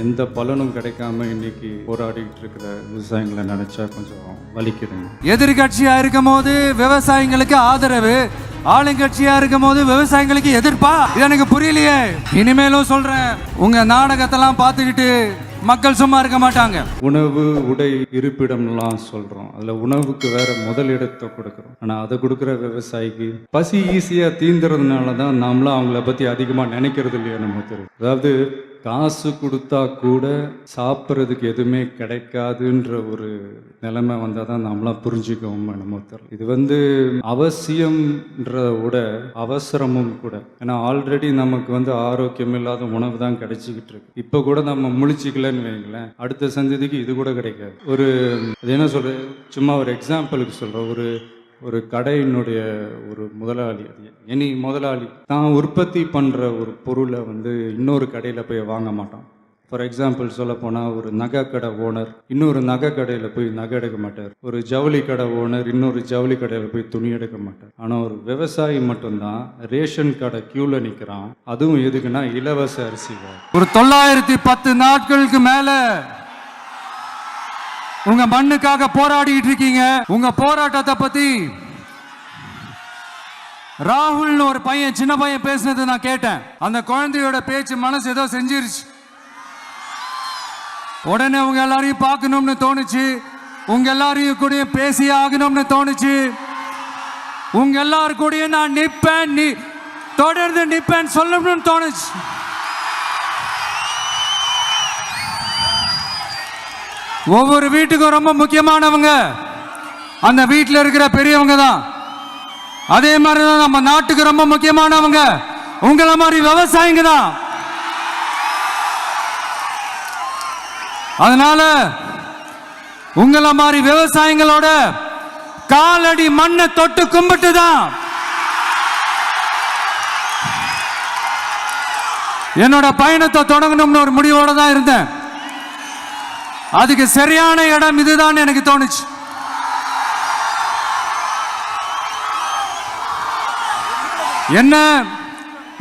எந்த பலனும் கிடைக்காம இன்னைக்கு போராடிட்டு இருக்கிற விவசாயிகளை நினைச்சா கொஞ்சம் வலிக்குதுங்க. எதிர்கட்சியா இருக்கும் போது விவசாயிகளுக்கு ஆதரவு, ஆளுங்கட்சியா இருக்கும் போது விவசாயிகளுக்கு எதிர்ப்பா? இது எனக்கு புரியலையே. இனிமேலும் சொல்றேன், உங்க நாடகத்தெல்லாம் பார்த்துக்கிட்டு மக்கள் சும்மா இருக்க மாட்டாங்க. உணவு, உடை, இருப்பிடம்லாம் சொல்றோம். அதுல உணவுக்கு வேற முதலிடத்தை கொடுக்குறோம். ஆனா அதை கொடுக்குற விவசாயிக்கு பசி ஈஸியா தீந்துறதுனால தான் நாமளும் அவங்கள பத்தி அதிகமா நினைக்கிறது இல்லையா நம்ம தெரியும். அதாவது காசு கொடுத்தா கூட சாப்பிட்றதுக்கு எதுவுமே கிடைக்காதுன்ற ஒரு நிலைமை வந்தால் தான் நம்மளாம் புரிஞ்சுக்கவும் நம்ம தெரியல. இது அவசியம்ன்றத விட அவசரமும் கூட. ஏன்னா ஆல்ரெடி நமக்கு ஆரோக்கியம் இல்லாத உணவு தான் கிடைச்சிக்கிட்டு இருக்கு. இப்போ கூட நம்ம முழிச்சிக்கலன்னு வைங்களேன், அடுத்த சந்ததிக்கு இது கூட கிடைக்காது. அது என்ன சொல்ற, சும்மா ஒரு எக்ஸாம்பிளுக்கு சொல்கிறேன். ஒரு கடையினுடைய ஒரு முதலாளி, எனி முதலாளி தான் உற்பத்தி பண்ணுற ஒரு பொருளை இன்னொரு கடையில் போய் வாங்க மாட்டான். ஃபார் எக்ஸாம்பிள் சொல்ல போனால், ஒரு நகை கடை ஓனர் இன்னொரு நகை கடையில் போய் நகை எடுக்க மாட்டார். ஒரு ஜவுளி கடை ஓனர் இன்னொரு ஜவுளி கடையில் போய் துணி எடுக்க மாட்டார். ஆனால் ஒரு விவசாயி மட்டும்தான் ரேஷன் கடை கியூவில் நிற்கிறான். அதுவும் எதுக்குன்னா இலவச அரிசி. ஒரு 910 நாட்களுக்கு மேல உங்க மண்ணுக்காக போராடிட்டு இருக்கீங்க. உங்க போராட்டத்தை பத்தி ராகுல்னு ஒரு பையன், சின்ன பையன் பேசினது நான் கேட்டேன். அந்த குழந்தையோட பேச்சு மனசு ஏதோ செஞ்சிருச்சு. உடனே உங்க எல்லாரையும் பார்க்கணும்னு தோணுச்சு, உங்க எல்லாரையும் கூட பேசி ஆகணும்னு தோணுச்சு. உங்க எல்லாரு கூட நான் நிப்பேன், நீ தொடர்ந்து நிப்பேன் சொல்லணும்னு தோணுச்சு. ஒவ்வொரு வீட்டுக்கும் ரொம்ப முக்கியமானவங்க அந்த வீட்டில் இருக்கிற பெரியவங்க தான். அதே மாதிரி தான் நம்ம நாட்டுக்கு ரொம்ப முக்கியமானவங்க உங்களை மாதிரி விவசாயிங்க தான். அதனால உங்களை மாதிரி விவசாயிகளோட காலடி மண்ணை தொட்டு கும்பிட்டு தான் என்னோட பயணத்தை தொடங்கணும்னு ஒரு முடிவோட தான் இருந்தேன். அதுக்கு சரியான இடம் இதுதான் எனக்கு தோணுச்சு. என்ன,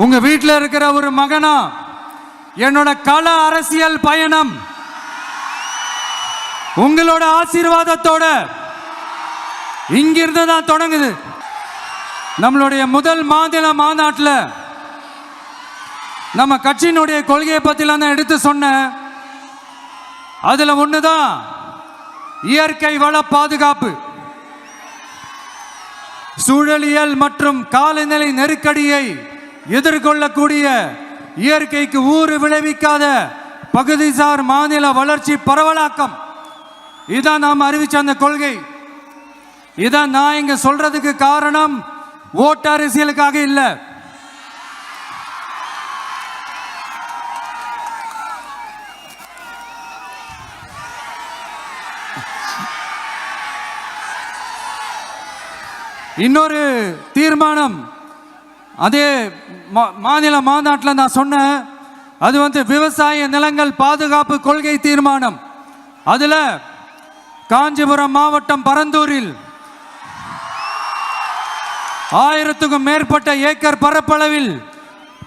உங்க வீட்டில் இருக்கிற ஒரு மகனா, என்னோட கள அரசியல் பயணம் உங்களோட ஆசீர்வாதத்தோட இங்கிருந்து தான் தொடங்குது. நம்மளுடைய முதல் மாநில மாநாட்டில் நம்ம கட்சியினுடைய கொள்கையை பத்திலாம் தான் எடுத்து சொன்னேன். அதுல ஒண்ணுதான் இயற்கை வள பாதுகாப்பு. சூழலியல் மற்றும் காலநிலை நெருக்கடியை எதிர்கொள்ளக்கூடிய, இயற்கைக்கு ஊறு விளைவிக்காத பகுதிசார் மாநில வளர்ச்சி பரவலாக்கம். இதான் நாம் அறிவிச்ச அந்த கொள்கை. இதான் நான் இங்க சொல்றதுக்கு காரணம் ஓட்டு அரசியலுக்காக இல்லை. இன்னொரு தீர்மானம் அதே மாநில மாநாட்டில் நான் சொன்னேன். அது விவசாய நிலங்கள் பாதுகாப்பு கொள்கை தீர்மானம். அதில் காஞ்சிபுரம் மாவட்டம் பரந்தூரில் 1000க்கும் மேற்பட்ட ஏக்கர் பரப்பளவில்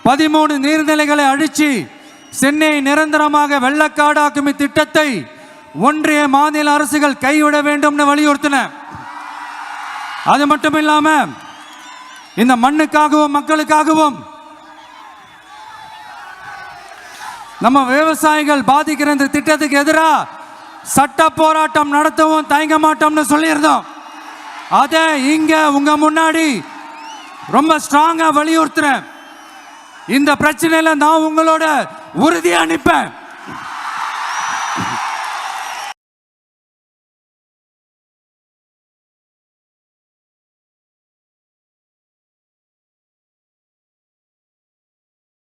13 நீர்நிலைகளை அழிச்சு சென்னையை நிரந்தரமாக வெள்ளக்காடாக்கும் திட்டத்தை ஒன்றிய மாநில அரசுகள் கைவிட வேண்டும் வலியுறுத்தின. அது மட்டும் இல்லாம இந்த மண்ணுக்காகவும் மக்களுக்காகவும் நம்ம விவசாயிகள் பாதிக்கிற இந்த திட்டத்துக்கு எதிராக சட்ட போராட்டம் நடத்தவும் தயங்க மாட்டோம்னு சொல்லியிருந்தோம். அதை இங்க உங்க முன்னாடி ரொம்ப ஸ்ட்ராங்கா வலியுறுத்துறேன். இந்த பிரச்சனையில நான் உங்களோட உறுதியா நிற்பேன்.